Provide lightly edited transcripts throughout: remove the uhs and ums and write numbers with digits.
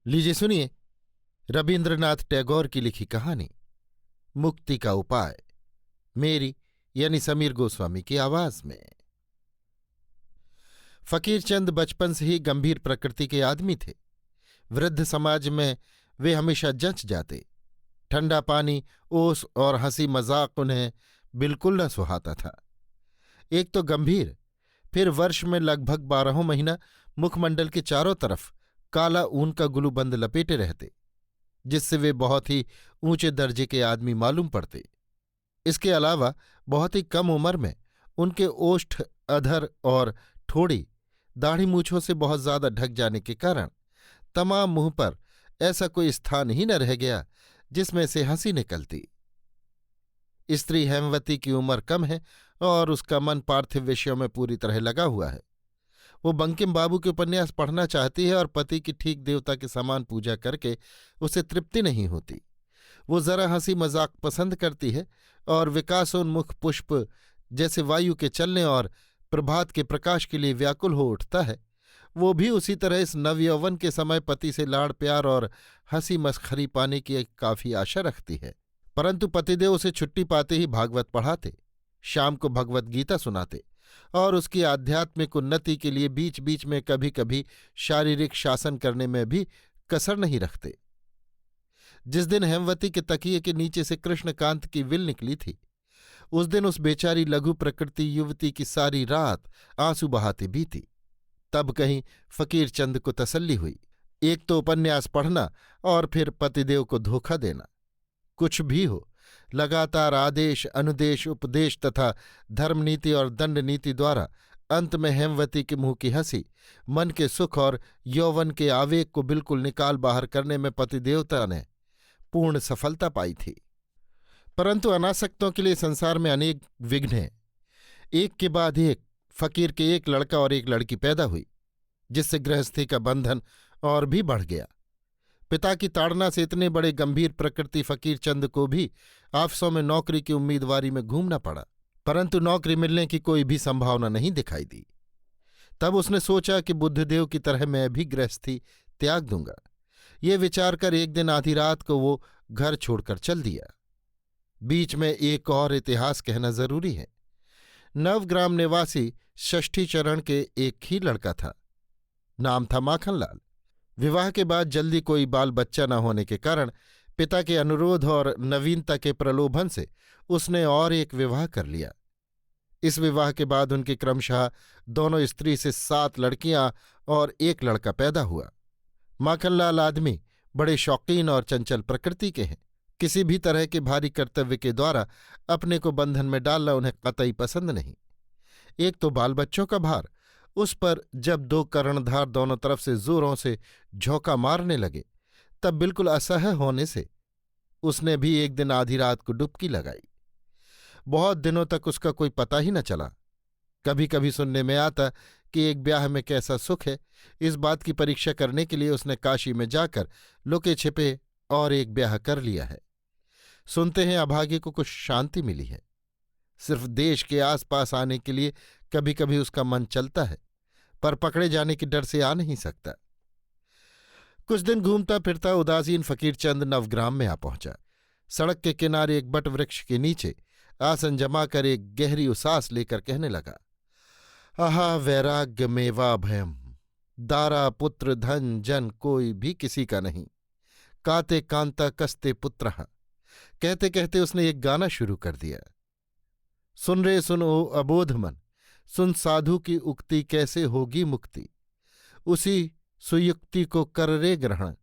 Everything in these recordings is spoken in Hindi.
लीजिए सुनिए रविन्द्रनाथ टैगोर की लिखी कहानी मुक्ति का उपाय, मेरी यानी समीर गोस्वामी की आवाज में। फकीरचंद बचपन से ही गंभीर प्रकृति के आदमी थे। वृद्ध समाज में वे हमेशा जंच जाते। ठंडा पानी, ओस और हंसी मजाक उन्हें बिल्कुल न सुहाता था। एक तो गंभीर, फिर वर्ष में लगभग 12 महीना मुखमंडल के चारों तरफ काला ऊन का गुलूबंद लपेटे रहते, जिससे वे बहुत ही ऊंचे दर्जे के आदमी मालूम पड़ते। इसके अलावा बहुत ही कम उम्र में उनके ओष्ठ, अधर और ठोड़ी दाढ़ी मूछों से बहुत ज्यादा ढक जाने के कारण तमाम मुंह पर ऐसा कोई स्थान ही न रह गया जिसमें से हंसी निकलती। स्त्री हेमवती की उम्र कम है और उसका मन पार्थिव विषयों में पूरी तरह लगा हुआ है। वो बंकिम बाबू के उपन्यास पढ़ना चाहती है और पति की ठीक देवता के समान पूजा करके उसे तृप्ति नहीं होती। वो जरा हंसी मजाक पसंद करती है और विकासोन्मुख पुष्प जैसे वायु के चलने और प्रभात के प्रकाश के लिए व्याकुल हो उठता है। वो भी उसी तरह इस नवयौवन के समय पति से लाड़ प्यार और हंसी मस्खरी पाने की एक काफी आशा रखती है। परंतु पतिदेव उसे छुट्टी पाते ही भागवत पढ़ाते, शाम को भगवत गीता सुनाते और उसकी आध्यात्मिक उन्नति के लिए बीच बीच में कभी कभी शारीरिक शासन करने में भी कसर नहीं रखते। जिस दिन हेमवती के तकिए के नीचे से कृष्णकांत की विल निकली थी, उस दिन उस बेचारी लघु प्रकृति युवती की सारी रात आंसू बहाती बीती। तब कहीं फकीरचंद को तसल्ली हुई। एक तो उपन्यास पढ़ना और फिर पतिदेव को धोखा देना। कुछ भी हो, लगातार आदेश, अनुदेश, उपदेश तथा धर्मनीति और दंड नीति द्वारा अंत में हेमवती के मुंह की हंसी, मन के सुख और यौवन के आवेग को बिल्कुल निकाल बाहर करने में पतिदेवता ने पूर्ण सफलता पाई थी। परंतु अनासक्तों के लिए संसार में अनेक विघ्न हैं। एक के बाद एक फकीर के एक लड़का और एक लड़की पैदा हुई, जिससे गृहस्थी का बंधन और भी बढ़ गया। पिता की ताड़ना से इतने बड़े गंभीर प्रकृति फकीरचंद को भी आफसों में नौकरी की उम्मीदवारी में घूमना पड़ा, परंतु नौकरी मिलने की कोई भी संभावना नहीं दिखाई दी। तब उसने सोचा कि बुद्धदेव की तरह मैं भी गृहस्थी त्याग दूंगा। ये विचार कर एक दिन आधी रात को वो घर छोड़कर चल दिया। बीच में एक और इतिहास कहना जरूरी है। नवग्राम निवासी षष्ठी चरण के एक ही लड़का था। नाम था माखनलाल। विवाह के बाद जल्दी कोई बाल बच्चा न होने के कारण पिता के अनुरोध और नवीनता के प्रलोभन से उसने और एक विवाह कर लिया। इस विवाह के बाद उनके क्रमशः दोनों स्त्री से 7 लड़कियां और एक लड़का पैदा हुआ। माखनलाल आदमी बड़े शौकीन और चंचल प्रकृति के हैं। किसी भी तरह के भारी कर्तव्य के द्वारा अपने को बंधन में डालना उन्हें कतई पसंद नहीं। एक तो बाल बच्चों का भार, उस पर जब 2 कर्णधार दोनों तरफ से जोरों से झोंका मारने लगे, तब बिल्कुल असह्य होने से उसने भी एक दिन आधी रात को डुबकी लगाई। बहुत दिनों तक उसका कोई पता ही न चला। कभी कभी सुनने में आता कि एक ब्याह में कैसा सुख है, इस बात की परीक्षा करने के लिए उसने काशी में जाकर लुके छिपे और एक ब्याह कर लिया है। सुनते हैं अभागे को कुछ शांति मिली है। सिर्फ देश के आसपास आने के लिए कभी कभी उसका मन चलता है, पर पकड़े जाने के डर से आ नहीं सकता। कुछ दिन घूमता फिरता उदासीन फकीरचंद नवग्राम में आ पहुंचा। सड़क के किनारे एक बट वृक्ष के नीचे आसन जमाकर एक गहरी उसास लेकर कहने लगा, आहा वैराग्य मेवा भयम, दारा पुत्र धन जन कोई भी किसी का नहीं, काते कांता कस्ते पुत्रः। कहते कहते उसने एक गाना शुरू कर दिया। सुन रे सुन ओ अबोध मन, सुन साधु की उक्ति कैसे होगी मुक्ति, उसी सुयुक्ति को कर रे ग्रहण,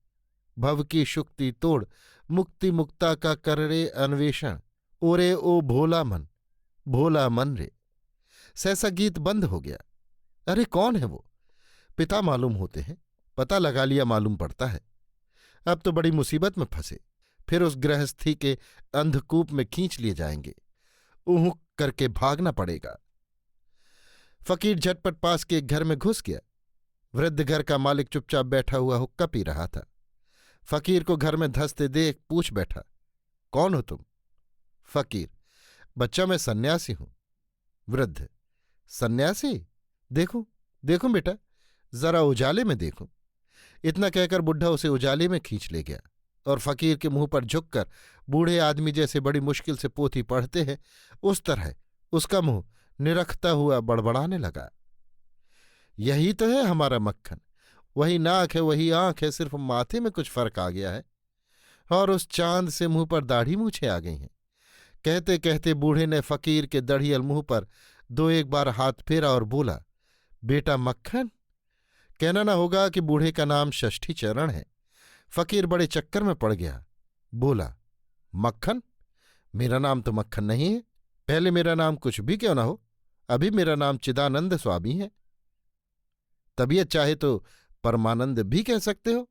भव की शुक्ति तोड़, मुक्ति मुक्ता का कर रे अन्वेषण, ओरे ओ भोला मन रे। सहसा गीत बंद हो गया। अरे कौन है वो? पिता मालूम होते हैं, पता लगा लिया मालूम पड़ता है। अब तो बड़ी मुसीबत में फंसे, फिर उस गृहस्थी के अंधकूप में खींच लिए जाएंगे। ऊह करके भागना पड़ेगा। फकीर झटपट पास के एक घर में घुस गया। वृद्ध घर का मालिक चुपचाप बैठा हुआ हुक्का पी रहा था। फकीर को घर में धंसते देख पूछ बैठा, कौन हो तुम? फकीर, बच्चा मैं सन्यासी हूं। वृद्ध, सन्यासी? देखूं देखूं बेटा, जरा उजाले में देखूं। इतना कहकर बुढ़ा उसे उजाले में खींच ले गया और फकीर के मुंह पर झुककर बूढ़े आदमी जैसे बड़ी मुश्किल से पोथी पढ़ते हैं उस तरह उसका मुंह निरखता हुआ बड़बड़ाने लगा। यही तो है हमारा मक्खन, वही नाक है, वही आंख है, सिर्फ माथे में कुछ फर्क आ गया है और उस चांद से मुंह पर दाढ़ी मूछें आ गई हैं। कहते कहते बूढ़े ने फकीर के दढ़ियल मुंह पर दो एक बार हाथ फेरा और बोला, बेटा मक्खन। कहना ना होगा कि बूढ़े का नाम षष्ठी चरण है। फकीर बड़े चक्कर में पड़ गया, बोला, मक्खन? मेरा नाम तो मक्खन नहीं है। पहले मेरा नाम कुछ भी क्यों ना हो, अभी मेरा नाम चिदानंद स्वामी है। तबीयत चाहे तो परमानंद भी कह सकते हो।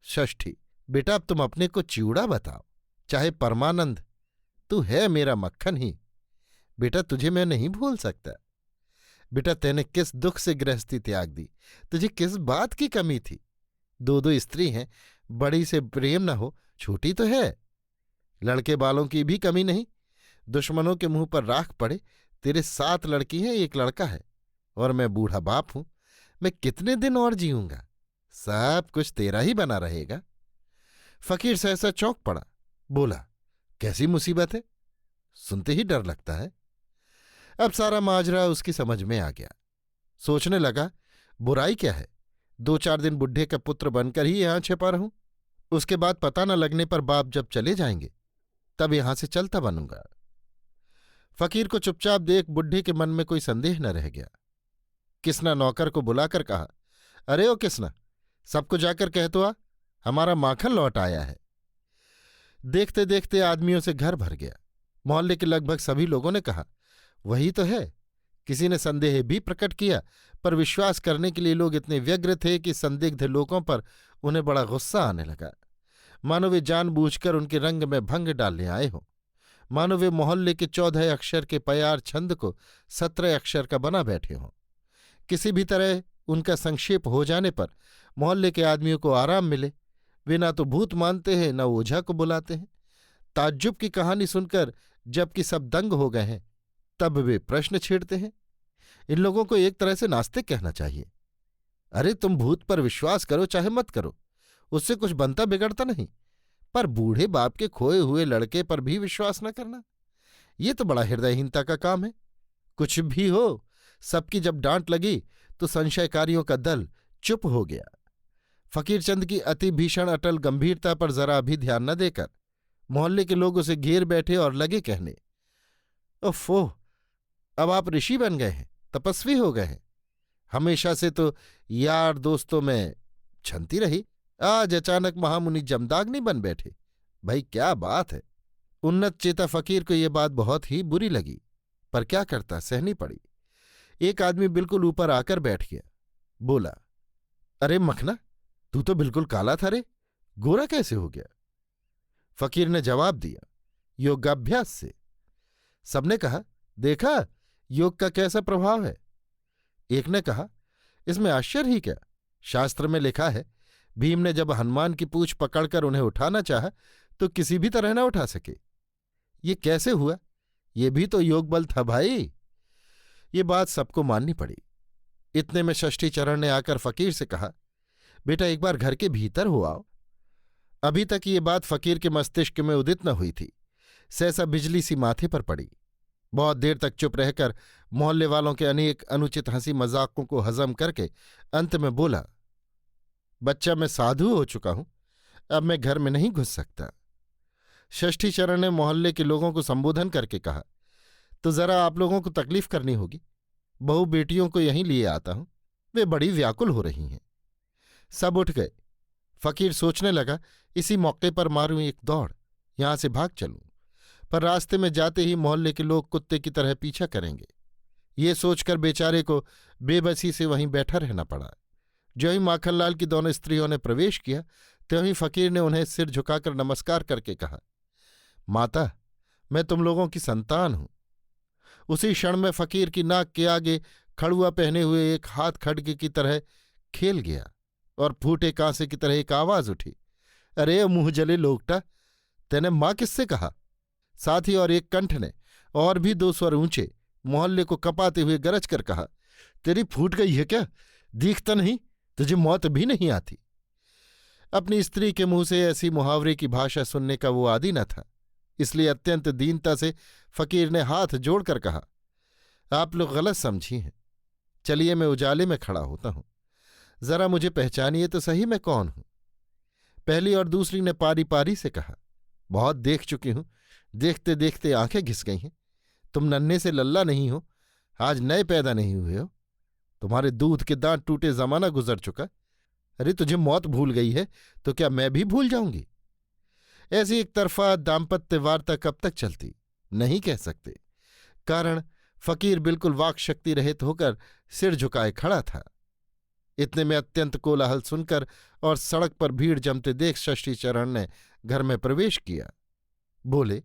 षष्ठी, बेटा अब तुम अपने को चिवड़ा बताओ, चाहे परमानंद, तू है मेरा मक्खन ही। बेटा तुझे मैं नहीं भूल सकता। बेटा तैने किस दुख से गृहस्थी त्याग दी, तुझे किस बात की कमी थी? दो दो स्त्री हैं, बड़ी से प्रेम न हो, छोटी तो है। लड़के बालों की भी कमी नहीं, दुश्मनों के मुंह पर राख पड़े। तेरे 7 लड़की हैं, 1 लड़का है, और मैं बूढ़ा बाप हूं। मैं कितने दिन और जीऊंगा? सब कुछ तेरा ही बना रहेगा। फकीर सहसा चौंक पड़ा, बोला, कैसी मुसीबत है? सुनते ही डर लगता है। अब सारा माजरा उसकी समझ में आ गया। सोचने लगा, बुराई क्या है, 2-4 दिन बुढ़े का पुत्र बनकर ही यहां छिपा रहूं। उसके बाद पता न लगने पर बाप जब चले जाएंगे तब यहां से चलता बनूंगा। फकीर को चुपचाप देख बुढ़े के मन में कोई संदेह न रह गया। किसना नौकर को बुलाकर कहा, अरे ओ किसना, सबको जाकर कह तो आ, हमारा माखन लौट आया है। देखते देखते आदमियों से घर भर गया। मोहल्ले के लगभग सभी लोगों ने कहा, वही तो है। किसी ने संदेह भी प्रकट किया, पर विश्वास करने के लिए लोग इतने व्यग्र थे कि संदिग्ध लोगों पर उन्हें बड़ा गुस्सा आने लगा, मानो वे जानबूझकर उनके रंग में भंग डालने आए हों, मानो वे मोहल्ले के 14 अक्षर के प्यार छंद को 17 अक्षर का बना बैठे हों। किसी भी तरह उनका संक्षेप हो जाने पर मोहल्ले के आदमियों को आराम मिले। वे ना तो भूत मानते हैं, न ओझा को बुलाते हैं। ताज्जुब की कहानी सुनकर जबकि सब दंग हो गए हैं, तब वे प्रश्न छेड़ते हैं। इन लोगों को एक तरह से नास्तिक कहना चाहिए। अरे तुम भूत पर विश्वास करो चाहे मत करो, उससे कुछ बनता बिगड़ता नहीं, पर बूढ़े बाप के खोए हुए लड़के पर भी विश्वास न करना, ये तो बड़ा हृदयहीनता का काम है। कुछ भी हो, सबकी जब डांट लगी तो संशयकारियों का दल चुप हो गया। फकीरचंद की अति भीषण अटल गंभीरता पर जरा भी ध्यान न देकर मोहल्ले के लोग उसे घेर बैठे और लगे कहने, ओफो, अब आप ऋषि बन गए हैं, तपस्वी हो गए हैं। हमेशा से तो यार दोस्तों में छनती रही, आज अचानक महामुनि जमदाग्नि बन बैठे। भाई क्या बात है। उन्नत चेता फकीर को ये बात बहुत ही बुरी लगी, पर क्या करता, सहनी पड़ी। एक आदमी बिल्कुल ऊपर आकर बैठ गया, बोला, अरे मखना, तू तो बिल्कुल काला था रे, गोरा कैसे हो गया? फकीर ने जवाब दिया, योगाभ्यास से। सबने कहा, देखा योग का कैसा प्रभाव है। एक ने कहा, इसमें आश्चर्य ही क्या, शास्त्र में लिखा है, भीम ने जब हनुमान की पूंछ पकड़कर उन्हें उठाना चाहा तो किसी भी तरह न उठा सके। ये कैसे हुआ? ये भी तो योग बल था भाई। ये बात सबको माननी पड़ी। इतने में षष्ठी चरण ने आकर फकीर से कहा, बेटा एक बार घर के भीतर हो आओ। अभी तक ये बात फकीर के मस्तिष्क में उदित न हुई थी। सहसा बिजली सी माथे पर पड़ी। बहुत देर तक चुप रहकर मोहल्ले वालों के अनेक अनुचित हंसी मजाकों को हजम करके अंत में बोला, बच्चा मैं साधु हो चुका हूं, अब मैं घर में नहीं घुस सकता। षष्ठी चरण ने मोहल्ले के लोगों को संबोधन करके कहा, तो जरा आप लोगों को तकलीफ करनी होगी, बहू बेटियों को यहीं लिए आता हूं, वे बड़ी व्याकुल हो रही हैं। सब उठ गए। फकीर सोचने लगा, इसी मौके पर मारूं एक दौड़, यहां से भाग चलूं, पर रास्ते में जाते ही मोहल्ले के लोग कुत्ते की तरह पीछा करेंगे। ये सोचकर बेचारे को बेबसी से वहीं बैठा रहना पड़ा। जो ही माखनलाल की दोनों स्त्रियों ने प्रवेश किया, त्यों ही फकीर ने उन्हें सिर झुकाकर नमस्कार करके कहा, माता, मैं तुम लोगों की संतान हूं। उसी क्षण में फकीर की नाक के आगे खड़ुआ पहने हुए एक हाथ खड़गे की तरह खेल गया और फूटे कांसे की तरह एक आवाज उठी, अरे मुंह जले लोकटा, तेने मां किससे कहा? साथ ही और एक कंठ ने और भी 2 स्वर ऊंचे मोहल्ले को कपाते हुए गरज कर कहा, तेरी फूट गई है क्या? दिखता नहीं, तुझे मौत भी नहीं आती। अपनी स्त्री के मुंह से ऐसी मुहावरे की भाषा सुनने का वो आदी न था, इसलिए अत्यंत दीनता से फकीर ने हाथ जोड़कर कहा, आप लोग गलत समझी हैं। चलिए मैं उजाले में खड़ा होता हूं, जरा मुझे पहचानिए तो सही मैं कौन हूं। पहली और दूसरी ने पारी पारी से कहा, बहुत देख चुकी हूं, देखते देखते आंखें घिस गई हैं। तुम नन्हे से लल्ला नहीं हो, आज नए पैदा नहीं हुए हो। तुम्हारे दूध के दांत टूटे जमाना गुजर चुका। अरे तुझे मौत भूल गई है तो क्या मैं भी भूल जाऊंगी? ऐसी एक तरफा दाम्पत्य वार्ता कब तक चलती, नहीं कह सकते। कारण फकीर बिल्कुल वाक शक्ति रहित होकर सिर झुकाए खड़ा था। इतने में अत्यंत कोलाहल सुनकर और सड़क पर भीड़ जमते देख षष्ठीचरण ने घर में प्रवेश किया। बोले,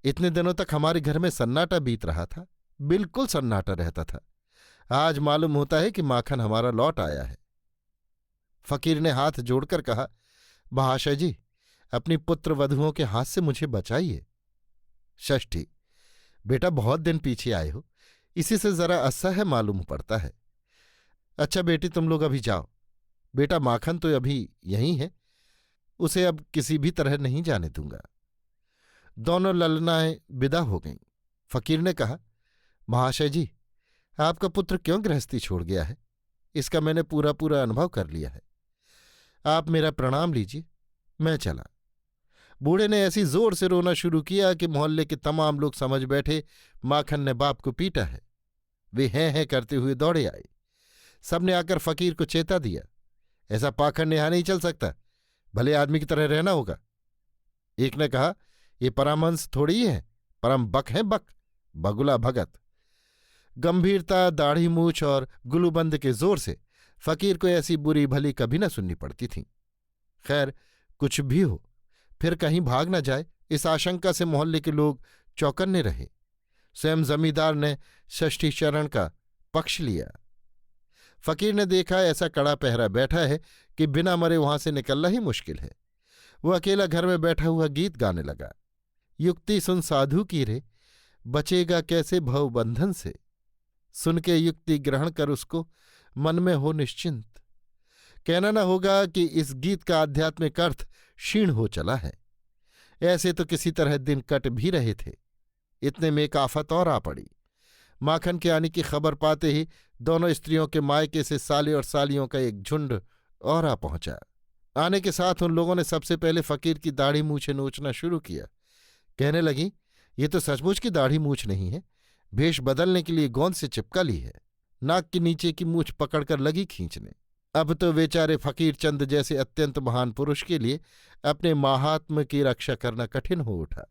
इतने दिनों तक हमारे घर में सन्नाटा बीत रहा था, बिल्कुल सन्नाटा रहता था। आज मालूम होता है कि माखन हमारा लौट आया है। फकीर ने हाथ जोड़कर कहा, महाशय जी, अपनी पुत्र वधुओं के हाथ से मुझे बचाइए। षष्ठी, बेटा बहुत दिन पीछे आए हो, इसी से जरा असह्य मालूम पड़ता है। अच्छा बेटी, तुम लोग अभी जाओ। बेटा माखन तो अभी यहीं है, उसे अब किसी भी तरह नहीं जाने दूंगा। दोनों ललनाएं विदा हो गईं। फकीर ने कहा, महाशय जी, आपका पुत्र क्यों गृहस्थी छोड़ गया है, इसका मैंने पूरा पूरा अनुभव कर लिया है। आप मेरा प्रणाम लीजिए, मैं चला। बूढ़े ने ऐसी जोर से रोना शुरू किया कि मोहल्ले के तमाम लोग समझ बैठे माखन ने बाप को पीटा है। वे हैं करते हुए दौड़े आए। सबने आकर फकीर को चेता दिया, ऐसा पाखंड यहाँ नहीं चल सकता, भले आदमी की तरह रहना होगा। एक ने कहा, ये परमहंस थोड़ी ही है, परम बक हैं बक, बगुला भगत। गंभीरता, दाढ़ी मूछ और गुलूबंद के जोर से फकीर को ऐसी बुरी भली कभी न सुननी पड़ती थी। खैर, कुछ भी हो, फिर कहीं भाग न जाए, इस आशंका से मोहल्ले के लोग चौकन्ने रहे। स्वयं जमींदार ने षष्ठीचरण का पक्ष लिया। फकीर ने देखा ऐसा कड़ा पहरा बैठा है कि बिना मरे वहां से निकलना ही मुश्किल है। वो अकेला घर में बैठा हुआ गीत गाने लगा, युक्ति सुन साधु की रे, बचेगा कैसे भव बंधन से। सुन के युक्ति ग्रहण कर उसको, मन में हो निश्चिंत। कहना न होगा कि इस गीत का आध्यात्मिक अर्थ क्षीण हो चला है। ऐसे तो किसी तरह दिन कट भी रहे थे। इतने में एक आफत और आ पड़ी। माखन के आने की खबर पाते ही दोनों स्त्रियों के मायके से साले और सालियों का एक झुंड और आ पहुंचा। आने के साथ उन लोगों ने सबसे पहले फकीर की दाढ़ी मूछें नोचना शुरू किया। कहने लगी, ये तो सचमुच की दाढ़ी मूछ नहीं है, भेष बदलने के लिए गोंद से चिपका ली है। नाक के नीचे की मूछ पकड़कर लगी खींचने। अब तो बेचारे फकीर चंद जैसे अत्यंत महान पुरुष के लिए अपने माहात्म्य की रक्षा करना कठिन हो उठा।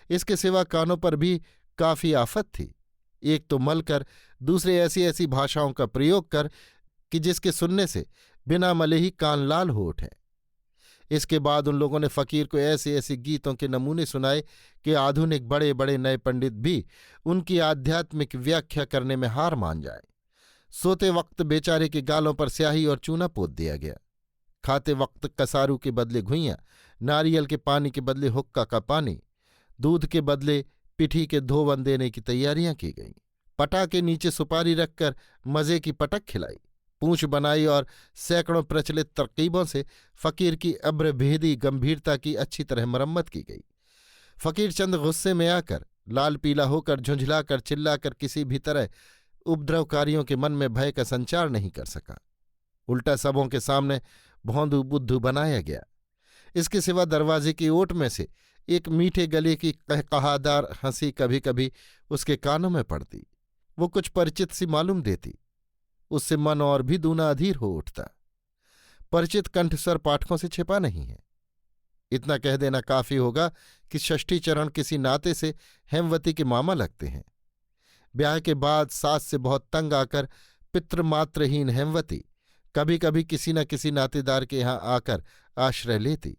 इसके सिवा कानों पर भी काफी आफत थी। एक तो मलकर, दूसरे ऐसी ऐसी भाषाओं का प्रयोग कर कि जिसके सुनने से बिना मले ही कान लाल हो उठे। इसके बाद उन लोगों ने फकीर को ऐसे ऐसे गीतों के नमूने सुनाए कि आधुनिक बड़े बड़े नए पंडित भी उनकी आध्यात्मिक व्याख्या करने में हार मान जाए। सोते वक्त बेचारे के गालों पर स्याही और चूना पोत दिया गया। खाते वक्त कसारू के बदले घुइयां, नारियल के पानी के बदले हुक्का का पानी, दूध के बदले पिठी के धोवन देने की तैयारियां की गईं। पटा के नीचे सुपारी रखकर मजे की पटक खिलाई, पूंछ बनाई और सैकड़ों प्रचलित तरकीबों से फकीर की अब्रभेदी गंभीरता की अच्छी तरह मरम्मत की गई। फकीर चंद गुस्से में आकर, लाल पीला होकर, झुंझलाकर, चिल्लाकर किसी भी तरह उपद्रवकारियों के मन में भय का संचार नहीं कर सका। उल्टा सबों के सामने भौंदू बुद्धू बनाया गया। इसके सिवा दरवाजे की ओट में से एक मीठे गले की कहकहादार हंसी कभी कभी उसके कानों में पड़ती। वो कुछ परिचित सी मालूम देती। उससे मन और भी दूना अधीर हो उठता। परिचित कंठस्वर पाठकों से छिपा नहीं है। इतना कह देना काफी होगा कि षष्ठीचरण किसी नाते से हेमवती के मामा लगते हैं। ब्याह के बाद सास से बहुत तंग आकर पितृमात्रहीन हेमवती कभी कभी किसी न किसी नातेदार के यहाँ आकर आश्रय लेती।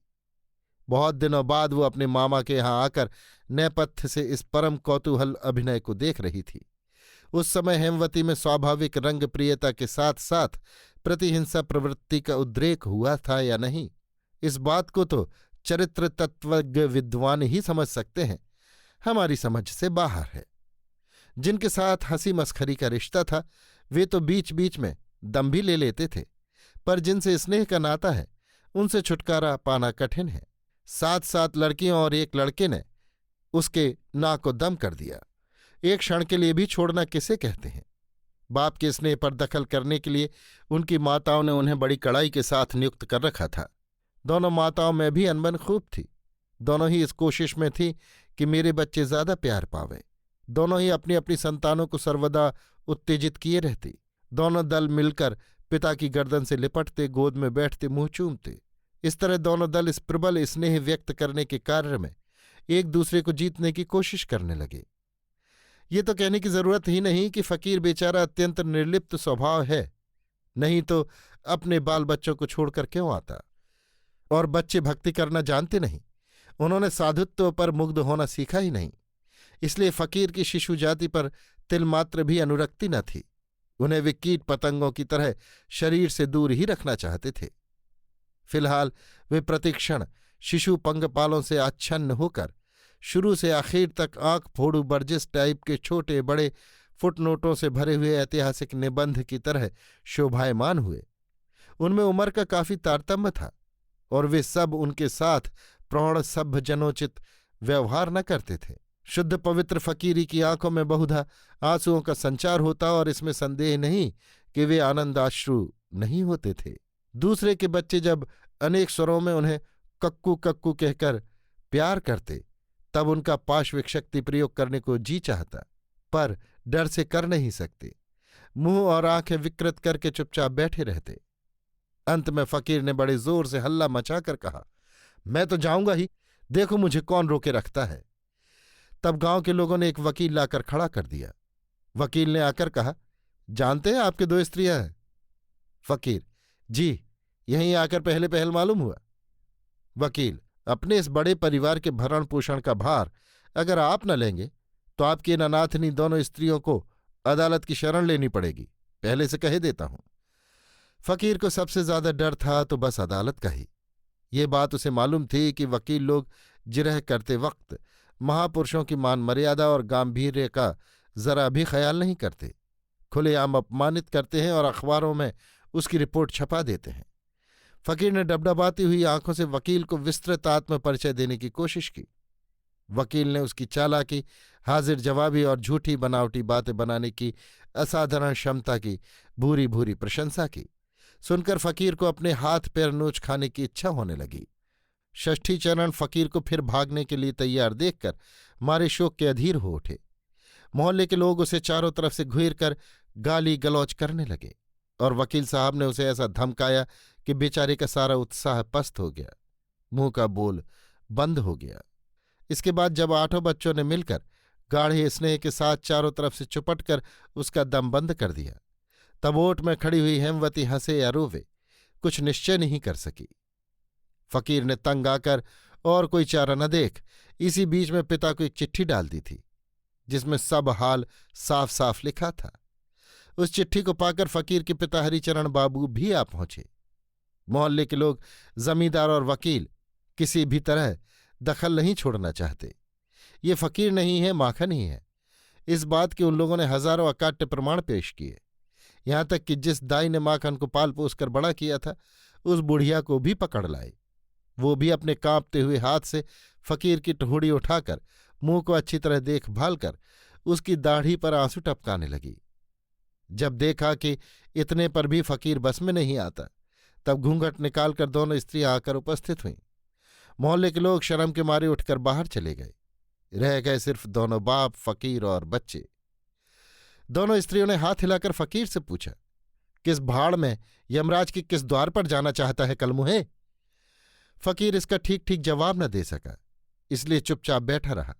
बहुत दिनों बाद वो अपने मामा के यहाँ आकर नेपथ्य से इस परम कौतूहल अभिनय को देख रही थी। उस समय हेमवती में स्वाभाविक रंग प्रियता के साथ साथ प्रतिहिंसा प्रवृत्ति का उद्रेक हुआ था या नहीं, इस बात को तो चरित्र तत्वज्ञ विद्वान ही समझ सकते हैं, हमारी समझ से बाहर है। जिनके साथ हंसी मस्खरी का रिश्ता था वे तो बीच बीच में दम भी ले लेते थे, पर जिनसे स्नेह का नाता है उनसे छुटकारा पाना कठिन है। 7 लड़कियों और एक लड़के ने उसके नाक को दम कर दिया। एक क्षण के लिए भी छोड़ना किसे कहते हैं। बाप के स्नेह पर दखल करने के लिए उनकी माताओं ने उन्हें बड़ी कड़ाई के साथ नियुक्त कर रखा था। दोनों माताओं में भी अनबन खूब थी। दोनों ही इस कोशिश में थी कि मेरे बच्चे ज्यादा प्यार पावें। दोनों ही अपनी अपनी संतानों को सर्वदा उत्तेजित किए रहती। दोनों दल मिलकर पिता की गर्दन से लिपटते, गोद में बैठते, मुंह चूमते। इस तरह दोनों दल इस प्रबल स्नेह व्यक्त करने के कार्य में एक दूसरे को जीतने की कोशिश करने लगे। ये तो कहने की जरूरत ही नहीं कि फकीर बेचारा अत्यंत निर्लिप्त स्वभाव है, नहीं तो अपने बाल बच्चों को छोड़कर क्यों आता। और बच्चे भक्ति करना जानते नहीं, उन्होंने साधुत्व पर मुग्ध होना सीखा ही नहीं। इसलिए फकीर की शिशु जाति पर तिलमात्र भी अनुरक्ति न थी। उन्हें वे कीट पतंगों की तरह शरीर से दूर ही रखना चाहते थे। फिलहाल वे प्रतिक्षण शिशु पंगपालों से आच्छन्न होकर शुरू से आखिर तक आंख फोड़ू बर्जिस टाइप के छोटे बड़े फुटनोटों से भरे हुए ऐतिहासिक निबंध की तरह शोभायमान हुए। उनमें उम्र का काफी तारतम्य था और वे सब उनके साथ प्रौढ़ सभ्य जनोचित व्यवहार न करते थे। शुद्ध पवित्र फकीरी की आंखों में बहुधा आंसुओं का संचार होता और इसमें संदेह नहीं कि वे आनंदाश्रु नहीं होते थे। दूसरे के बच्चे जब अनेक स्वरों में उन्हें कक्कू कक्कू कहकर प्यार करते तब उनका पाश्विक शक्ति प्रयोग करने को जी चाहता, पर डर से कर नहीं सकते। मुंह और आंखें विकृत करके चुपचाप बैठे रहते। अंत में फकीर ने बड़े जोर से हल्ला मचाकर कहा, मैं तो जाऊंगा ही, देखो मुझे कौन रोके रखता है। तब गांव के लोगों ने एक वकील लाकर खड़ा कर दिया। वकील ने आकर कहा, जानते हैं आपके 2 स्त्रियां हैं? फकीर, जी, यहीं आकर पहले पहल मालूम हुआ। वकील, अपने इस बड़े परिवार के भरण पोषण का भार अगर आप न लेंगे तो आपकी इन अनाथनी दोनों स्त्रियों को अदालत की शरण लेनी पड़ेगी, पहले से कहे देता हूं। फकीर को सबसे ज्यादा डर था तो बस अदालत का ही। ये बात उसे मालूम थी कि वकील लोग जिरह करते वक्त महापुरुषों की मान मर्यादा और गांभीर्य का जरा भी ख्याल नहीं करते, खुलेआम अपमानित करते हैं और अखबारों में उसकी रिपोर्ट छपा देते हैं। फकीर ने डबडबाती हुई आंखों से वकील को विस्तृत आत्म परिचय देने की कोशिश की। वकील ने उसकी चालाकी, हाजिर जवाबी और झूठी बनावटी बातें बनाने की असाधारण क्षमता की भूरी भूरी प्रशंसा की। सुनकर फकीर को अपने हाथ पैर नोच खाने की इच्छा होने लगी। षष्ठी चरण फकीर को फिर भागने के लिए तैयार देखकर मारे शोक के अधीर हो उठे। मोहल्ले के लोग उसे चारों तरफ से घूर कर गाली गलौज करने लगे और वकील साहब ने उसे ऐसा धमकाया कि बेचारे का सारा उत्साह पस्त हो गया, मुंह का बोल बंद हो गया। इसके बाद जब 8 बच्चों ने मिलकर गाढ़े स्नेह के साथ चारों तरफ से चुपटकर उसका दम बंद कर दिया, तब ओट में खड़ी हुई हेमवती हंसे या रोवे, कुछ निश्चय नहीं कर सकी। फकीर ने तंग आकर और कोई चारा न देख इसी बीच में पिता को एक चिट्ठी डाल दी थी जिसमें सब हाल साफ साफ लिखा था। उस चिट्ठी को पाकर फकीर के पिता हरिचरण बाबू भी आ पहुंचे। मोहल्ले के लोग जमींदार और वकील किसी भी तरह दखल नहीं छोड़ना चाहते। ये फकीर नहीं है, माखन ही है। इस बात के उन लोगों ने हजारों अकाट्य प्रमाण पेश किए। यहां तक कि जिस दाई ने माखन को पाल पोस कर बड़ा किया था उस बुढ़िया को भी पकड़ लाए। वो भी अपने कांपते हुए हाथ से फकीर की टहूड़ी उठाकर मुंह को अच्छी तरह देखभाल कर उसकी दाढ़ी पर आंसू टपकाने लगी। जब देखा कि इतने पर भी फकीर बस में नहीं आता, तब घूंघट निकालकर दोनों स्त्रियां आकर उपस्थित हुईं। मोहल्ले के लोग शर्म के मारे उठकर बाहर चले गए। रह गए सिर्फ दोनों बाप, फकीर और बच्चे। दोनों स्त्रियों ने हाथ हिलाकर फकीर से पूछा, किस भाड़ में, यमराज के किस द्वार पर जाना चाहता है कलमुहे? फकीर इसका ठीक ठीक जवाब न दे सका, इसलिए चुपचाप बैठा रहा।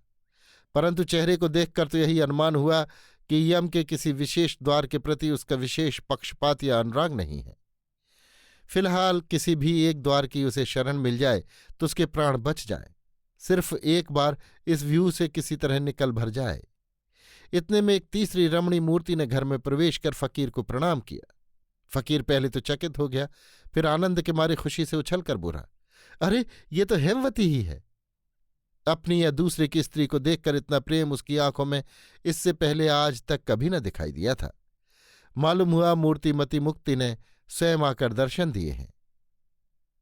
परंतु चेहरे को देखकर तो यही अनुमान हुआ कि यम के किसी विशेष द्वार के प्रति उसका विशेष पक्षपात या अनुराग नहीं है। फिलहाल किसी भी एक द्वार की उसे शरण मिल जाए तो उसके प्राण बच जाए। सिर्फ एक बार इस व्यू से किसी तरह निकल भर जाए। इतने में एक तीसरी रमणी मूर्ति ने घर में प्रवेश कर फकीर को प्रणाम किया। फकीर पहले तो चकित हो गया, फिर आनंद के मारे खुशी से उछलकर बोला, अरे ये तो हेमवती ही है। अपनी या दूसरे की स्त्री को देखकर इतना प्रेम उसकी आंखों में इससे पहले आज तक कभी न दिखाई दिया था। मालूम हुआ मूर्तिमती मुक्ति ने स्वयं आकर दर्शन दिए हैं।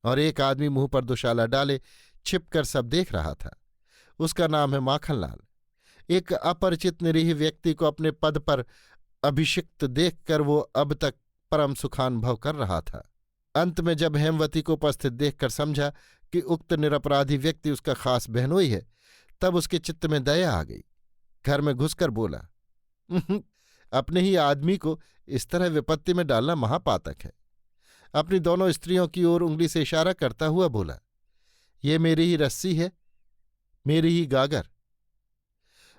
और एक आदमी मुंह पर दुशाला डाले छिपकर सब देख रहा था। उसका नाम है माखनलाल। एक अपरिचित निरीह व्यक्ति को अपने पद पर अभिषिक्त देखकर वो अब तक परम सुखानुभव कर रहा था। अंत में जब हेमवती को उपस्थित देखकर समझा कि उक्त निरपराधी व्यक्ति उसका खास बहनोई है, तब उसके चित्त में दया आ गई। घर में घुसकर बोला, अपने ही आदमी को इस तरह विपत्ति में डालना महापातक है। अपनी दोनों स्त्रियों की ओर उंगली से इशारा करता हुआ बोला, ये मेरी ही रस्सी है, मेरी ही गागर।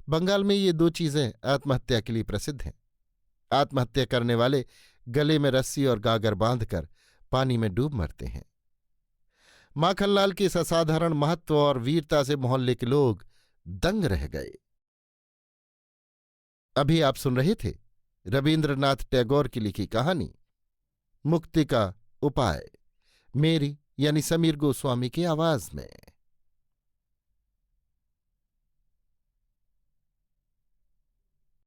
बंगाल में ये दो चीजें आत्महत्या के लिए प्रसिद्ध हैं। आत्महत्या करने वाले गले में रस्सी और गागर बांधकर पानी में डूब मरते हैं। माखनलाल के इस असाधारण महत्व और वीरता से मोहल्ले के लोग दंग रह गए। अभी आप सुन रहे थे रवीन्द्रनाथ टैगोर की लिखी कहानी मुक्ति का उपाय, मेरी यानी समीर गोस्वामी की आवाज में।